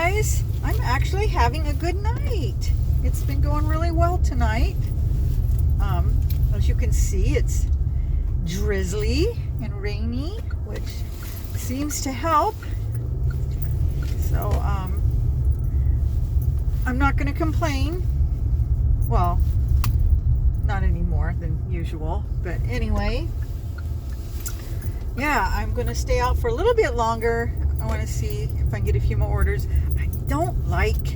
guys, I'm actually having a good night. It's been going really well tonight. As you can see, it's drizzly and rainy, which seems to help. So I'm not going to complain. Well, not any more than usual, but anyway, yeah, I'm going to stay out for a little bit longer. I want to see if I can get a few more orders. I don't like,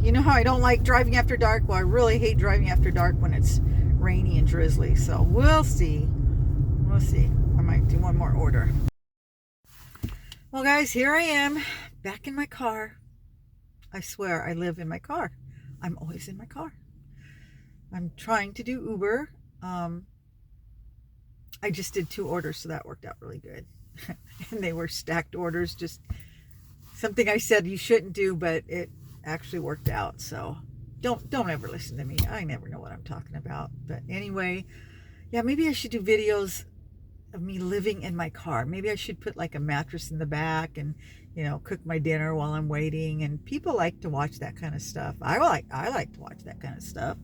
you know how I don't like driving after dark? Well, I really hate driving after dark when it's rainy and drizzly. So we'll see. We'll see. I might do one more order. Well, guys, here I am back in my car. I swear I live in my car. I'm always in my car. I'm trying to do Uber. I just did 2 orders, so that worked out really good. And they were stacked orders, just something I said you shouldn't do, but it actually worked out. So don't ever listen to me. I never know what I'm talking about. But anyway, yeah, maybe I should do videos of me living in my car. Maybe I should put like a mattress in the back and, you know, cook my dinner while I'm waiting. And people like to watch that kind of stuff. I like to watch that kind of stuff.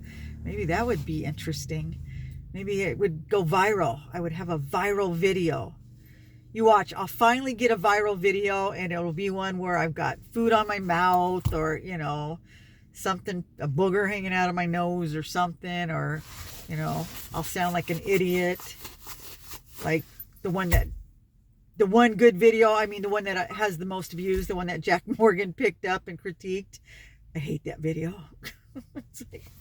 Maybe that would be interesting. Maybe it would go viral. I would have a viral video. You watch, I'll finally get a viral video, and it'll be one where I've got food on my mouth, or, you know, something, a booger hanging out of my nose or something, or, you know, I'll sound like an idiot. Like the one good video, I mean, the one that has the most views, the one that Jack Morgan picked up and critiqued. I hate that video. It's like,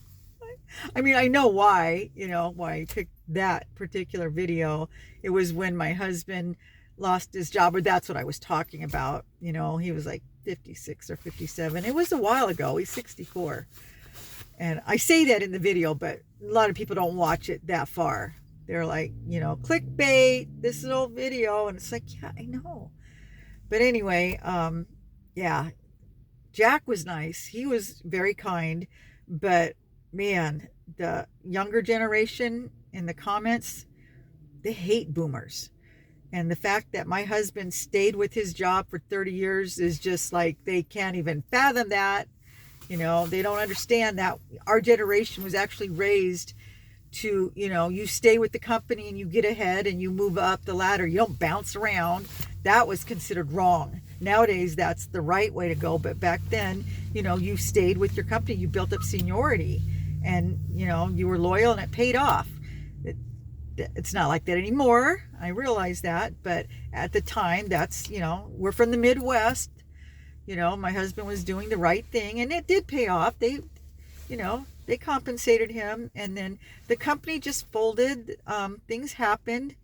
I mean, I know why, you know, why I picked that particular video. It was when my husband lost his job, or that's what I was talking about. You know, he was like 56 or 57. It was a while ago. He's 64. And I say that in the video, but a lot of people don't watch it that far. They're like, you know, clickbait, this is an old video. And it's like, yeah, I know. But anyway, yeah, Jack was nice. He was very kind, but man, the younger generation in the comments, they hate boomers. And the fact that my husband stayed with his job for 30 years is just like, they can't even fathom that. You know, they don't understand that our generation was actually raised to, you know, you stay with the company and you get ahead and you move up the ladder. You don't bounce around. That was considered wrong. Nowadays, that's the right way to go. But back then, you know, you stayed with your company. You built up seniority. And, you know, you were loyal, and it paid off. It's not like that anymore. I realize that. But at the time, that's, you know, we're from the Midwest. You know, my husband was doing the right thing, and it did pay off. They, you know, they compensated him. And then the company just folded. Things happened.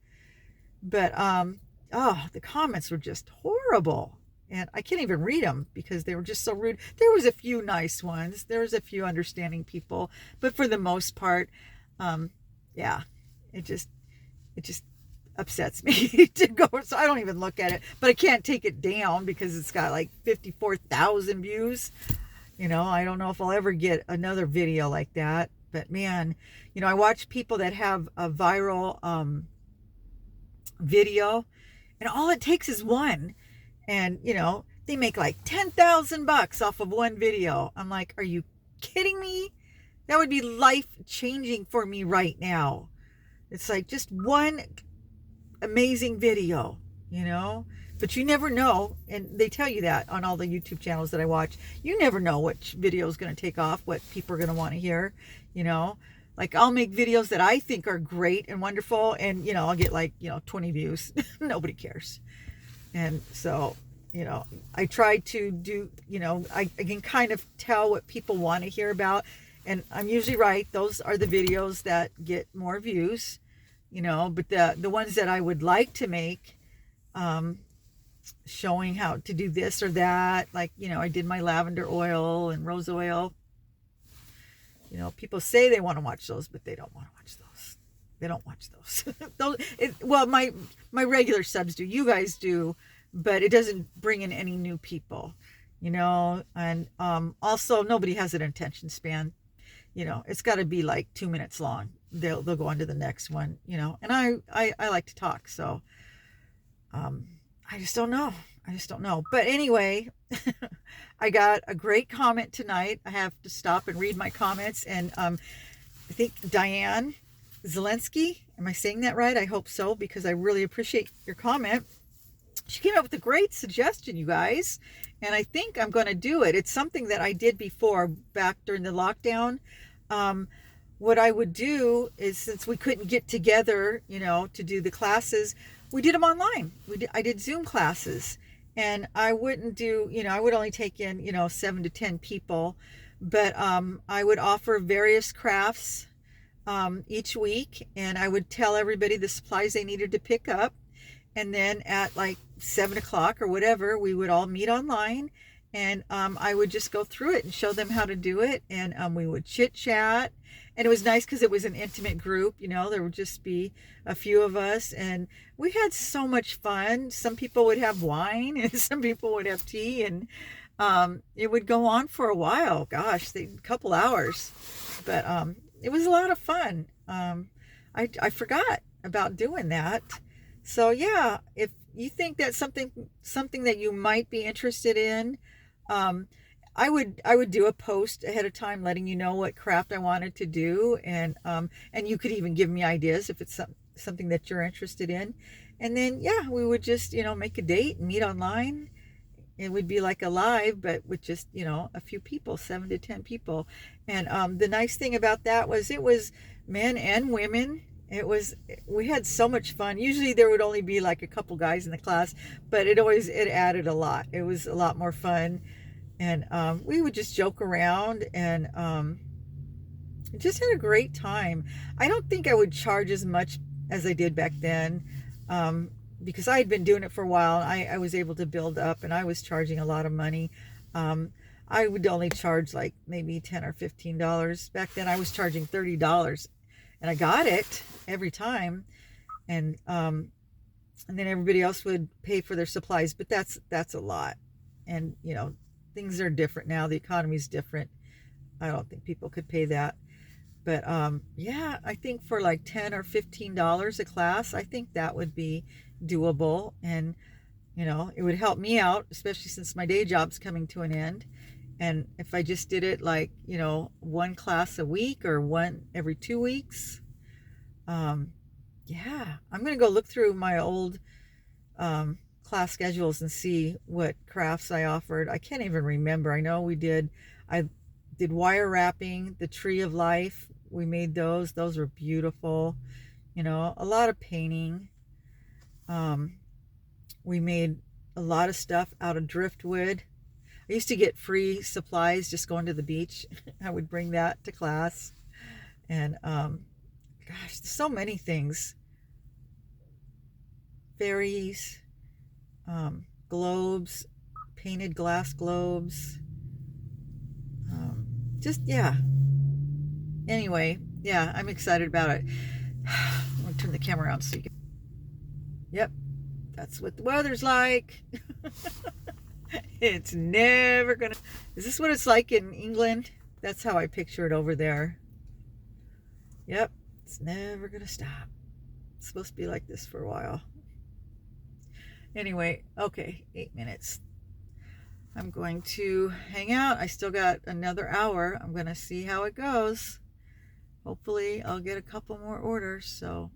But, oh, the comments were just horrible. And I can't even read them because they were just so rude. There was a few nice ones. There was a few understanding people. But for the most part, yeah, it just upsets me to go. So I don't even look at it. But I can't take it down because it's got like 54,000 views. You know, I don't know if I'll ever get another video like that. But man, you know, I watch people that have a viral video. And all it takes is one. And, you know, they make like $10,000 off of one video. I'm like, are you kidding me? That would be life-changing for me right now. It's like just one amazing video, you know? But you never know. And they tell you that on all the YouTube channels that I watch. You never know which video is going to take off, what people are going to want to hear, you know? Like, I'll make videos that I think are great and wonderful, and, you know, I'll get like, you know, 20 views. Nobody cares. And so, you know, I try to do, you know, I can kind of tell what people want to hear about. And I'm usually right. Those are the videos that get more views, you know, but the ones that I would like to make, showing how to do this or that, like, you know, I did my lavender oil and rose oil. You know, people say they want to watch those, but they don't want to watch those. They don't watch those. Well, my regular subs do. You guys do, but it doesn't bring in any new people, you know. And also, nobody has an attention span. You know, it's got to be like 2 minutes long. They'll go on to the next one, you know. And I like to talk, so I just don't know. I just don't know. But anyway, I got a great comment tonight. I have to stop and read my comments. And I think Diane Zelensky, am I saying that right? I hope so, because I really appreciate your comment. She came up with a great suggestion, you guys, and I think I'm going to do it. It's something that I did before, back during the lockdown. What I would do is, since we couldn't get together, to do the classes, we did them online. I did Zoom classes, and I wouldn't do, I would only take in, 7 to 10 people, but I would offer various crafts each week, and I would tell everybody the supplies they needed to pick up. And then at like 7 o'clock or whatever, we would all meet online, and I would just go through it and show them how to do it. And we would chit chat, and it was nice because it was an intimate group. There would just be a few of us, and we had so much fun. Some people would have wine, and some people would have tea, and it would go on for a while. Gosh, a couple hours, but it was a lot of fun. I forgot about doing that. So yeah, if you think that's something that you might be interested in, I would do a post ahead of time letting you know what craft I wanted to do, and you could even give me ideas if it's something that you're interested in. And then yeah, we would just make a date and meet online. It would be like a live, but with just a few people, 7 to 10 people. And the nice thing about that was it was men and women. We had so much fun. Usually there would only be like a couple guys in the class, but it added a lot. It was a lot more fun. And we would just joke around, and just had a great time. I don't think I would charge as much as I did back then, because I had been doing it for a while. I was able to build up, and I was charging a lot of money. I would only charge like maybe $10 or $15. Back then I was charging $30. And I got it every time, and then everybody else would pay for their supplies. But that's a lot, and things are different now. The economy's different. I don't think people could pay that. But yeah, I think for like $10 or $15 a class, I think that would be doable, and it would help me out, especially since my day job's coming to an end. And if I just did it like, one class a week or one every 2 weeks, yeah, I'm going to go look through my old class schedules and see what crafts I offered. I can't even remember. I know I did wire wrapping, the tree of life. We made those. Those were beautiful. A lot of painting. We made a lot of stuff out of driftwood. I used to get free supplies just going to the beach. I would bring that to class. And gosh, so many things. Fairies, globes, painted glass globes. Just, yeah. Anyway, yeah, I'm excited about it. I'm going to turn the camera around so you can... Yep, that's what the weather's like. It's never gonna... Is this what it's like in England? That's how I picture it over there. Yep, it's never gonna stop. It's supposed to be like this for a while. Anyway, okay, 8 minutes. I'm going to hang out. I still got another hour. I'm gonna see how it goes. Hopefully I'll get a couple more orders. So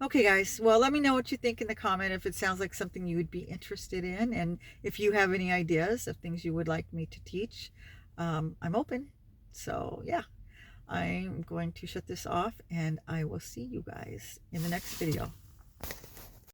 okay, guys, well, let me know what you think in the comment, if it sounds like something you would be interested in, and if you have any ideas of things you would like me to teach. I'm open. So yeah, I'm going to shut this off, and I will see you guys in the next video.